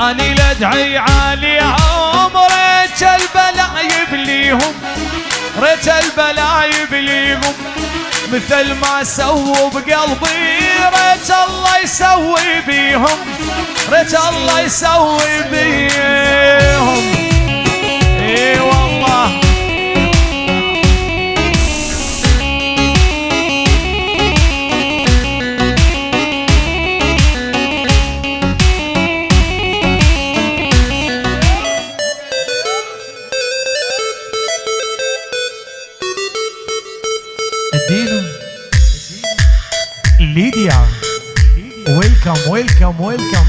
اني لدعي عليهم ريت البلاء يبليهم، ريت البلاء يبليهم مثل ما سووا بقلبي، ريت الله يسوي بيهم، ريت الله يسوي بيهم. اي والله ليديا ويلكم ويلكم ويلكم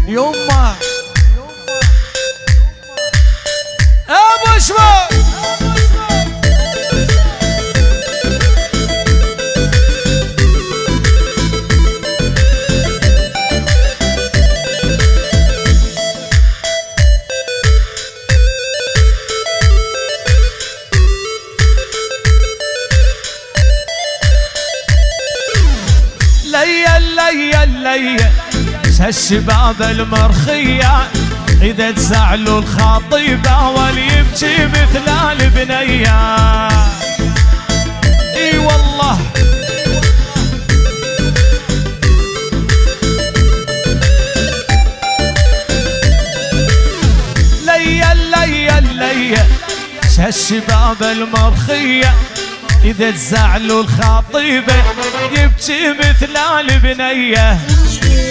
يما ابو شباب. ليا الشباب المرخية إذا تزعلوا الخطيبة وليبكي مثل البنية. اي والله ليا الشباب المرخية إذا تزعلوا الخطيبة يبكي مثل البنية.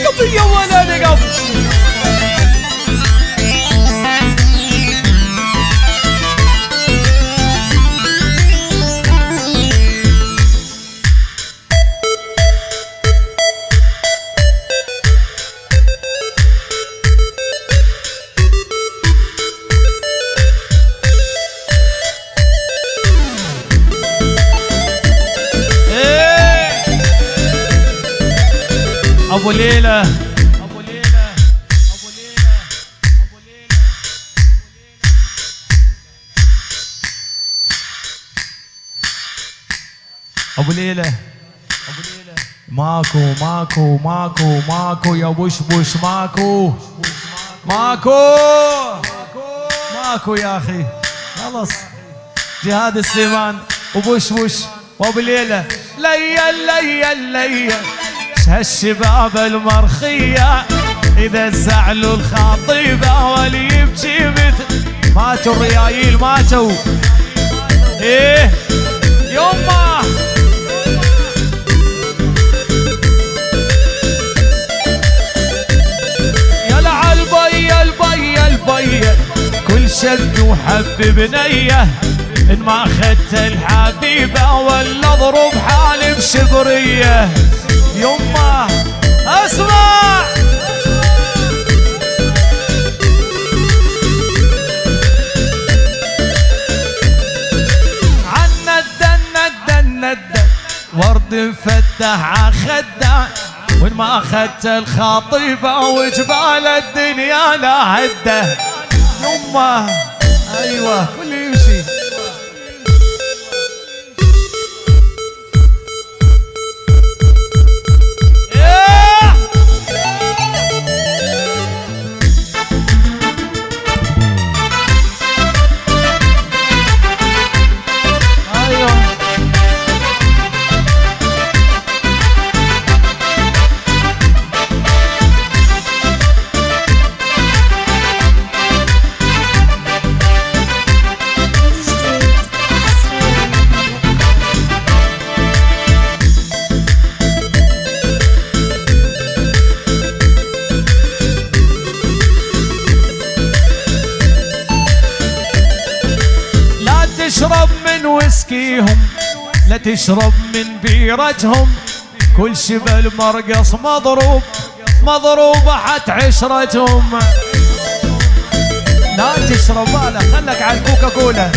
قضية ولا نقف ابو ليلى ابو ليلى ابو ليلى ابو ليلى ابو ليلى ابو ليلى ماكو ماكو ماكو ماكو يا بوش ماكو ماكو ماكو يا اخي خلص. جهاد سليمان وبوش وابو ليلى ليا هالشباب المرخية إذا زعلوا الخطيبة وليبكي مثل ماتوا الريايل ماتوا. إيه يما يلا البي كل شد وحب بنية إن ما أخذت الحبيبة ولا اضرب حالي بشبرية. يما اسمع عنا الدن ورد مفتح عخده وين ما اخذت الخطيبه وجبال الدنيا لا هده. يما ايوه كل يمشي تشرب من ويسكيهم لا تشرب من بيرتهم، كل شبل مرقص مضروب حت عشرتهم. لا تشرب بالا خلك على الكوكا كولا.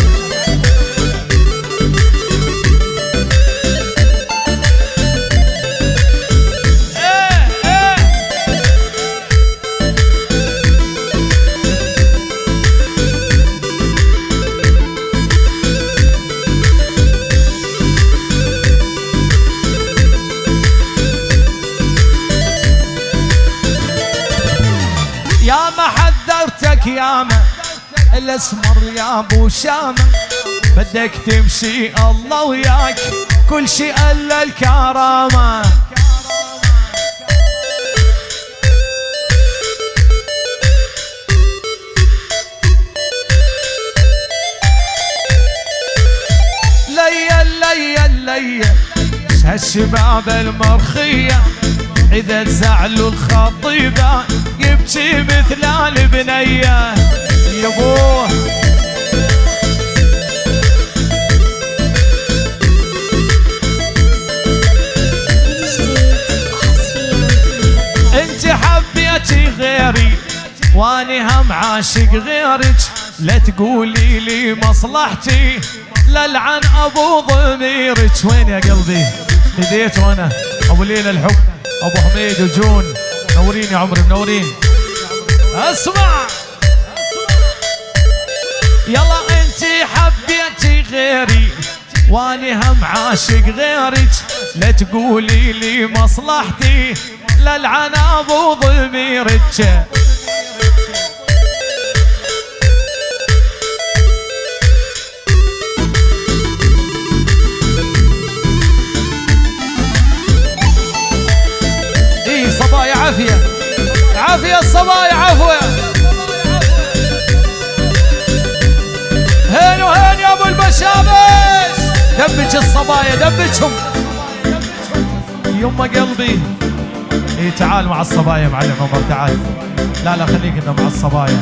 يا ما حذرتك يا ما الاسمر يا ابو شامه، بدك تمشي الله وياك كل شي الا الكرامه. ليل هالشباب المرخيه اذا زعلوا الخطيبه يبكي مثل البنيه. يبوه انت حبيتي غيري واني هم عاشق غيرك، لا تقولي لي مصلحتي للعن ابو ضميرك. وين يا قلبي هديت وانا ابو ليلى الحب ابو حميد وجون، منورين يا عمري منورين. اسمع يلا انتي حبيتي غيري واني هم عاشق غيرك، لا تقولي لي مصلحتي للعن ابو ضميرك. صبايا عافية عافية الصبايا عفوة. هين وهين يا ابو البشامش، دبج الصبايا دبجهم يما قلبي. اي تعال مع الصبايا معلم عمر تعال. لا لا خليك انت مع الصبايا،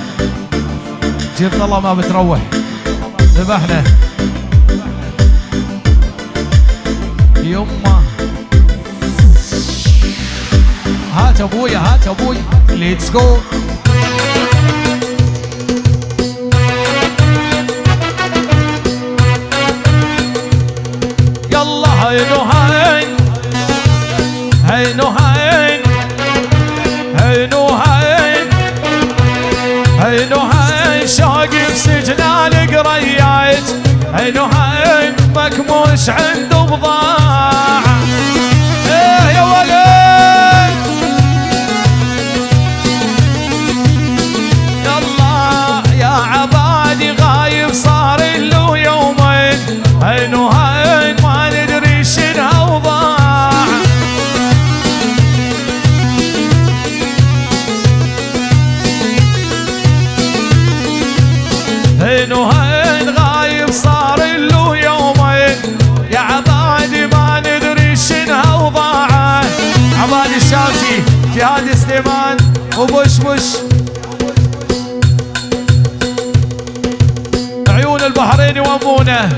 جبت الله ما بتروح ذبحنا يما. هات ابويا هات ابويا ليتس جو. يلا هينو هين هينو هين هينو هين هينو هين شاقي بسجن القريات، هينو هين مكموش عنده بضاعة. ايه يا ولد يلا يا عبادي غايب صار له يومين، هينو هين ما ندري شنها وضاع. هينو هين غايب صار له يومين، يا عبادي ما ندري شنها وضاع. عبادي الشامسي جهاد سليمان وبش بش عيون البحريني وامونه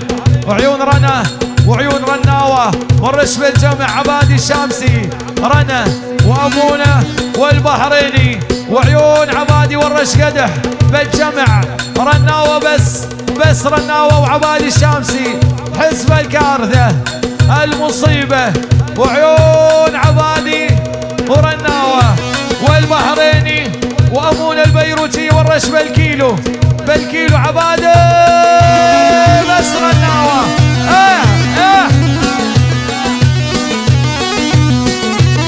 وعيون رنا وعيون رناوه والرش بالجمع. عبادي الشامسي رنا وامونه والبحريني وعيون عبادي والرش قدح بالجمع. رناوه بس رناوه وعبادي الشامسي حزب الكارثه المصيبه وعيون عبادي ورناوه والبحريني وامون البيروتي والرش بالكيلو عباده بس رناوه.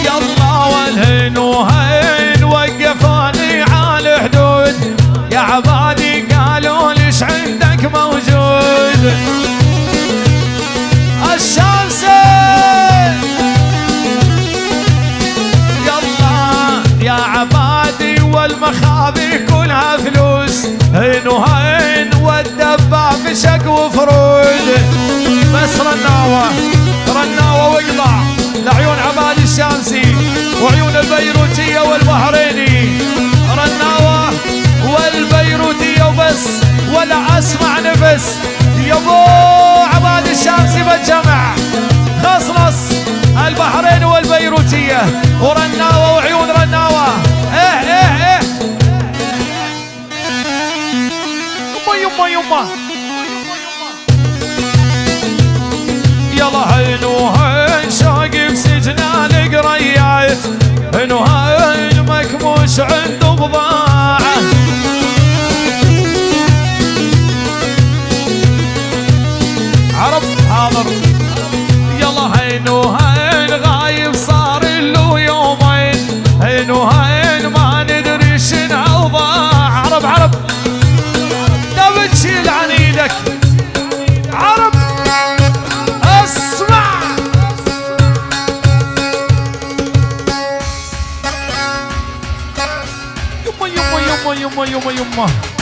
يلا والهين وهين وقفوني على الحدود، يا عبادي قالوا ليش عندك موجود الشمسي. يلا يا عبادي والمخابي كلها فلوس، هين وهين والدباب شق وفرود بس رناوه واقطع لعيون عبادي الشامسي وعيون البيروتيه والبحريني. رناوه والبيروتيه وبس ولا اسمع نفس. يابو عبادي الشامسي بالجمع خصص البحريني والبيروتيه ورناوه وعيون رناوه. ايه يما يلا هين وهين شاقي بسجن القريات، هين وهين مكموش عنده بضاعة. عرب حاضر يلا هين وهين غايب صار له يومين، هين وهين ما ندري شنو يما يما يما يما يما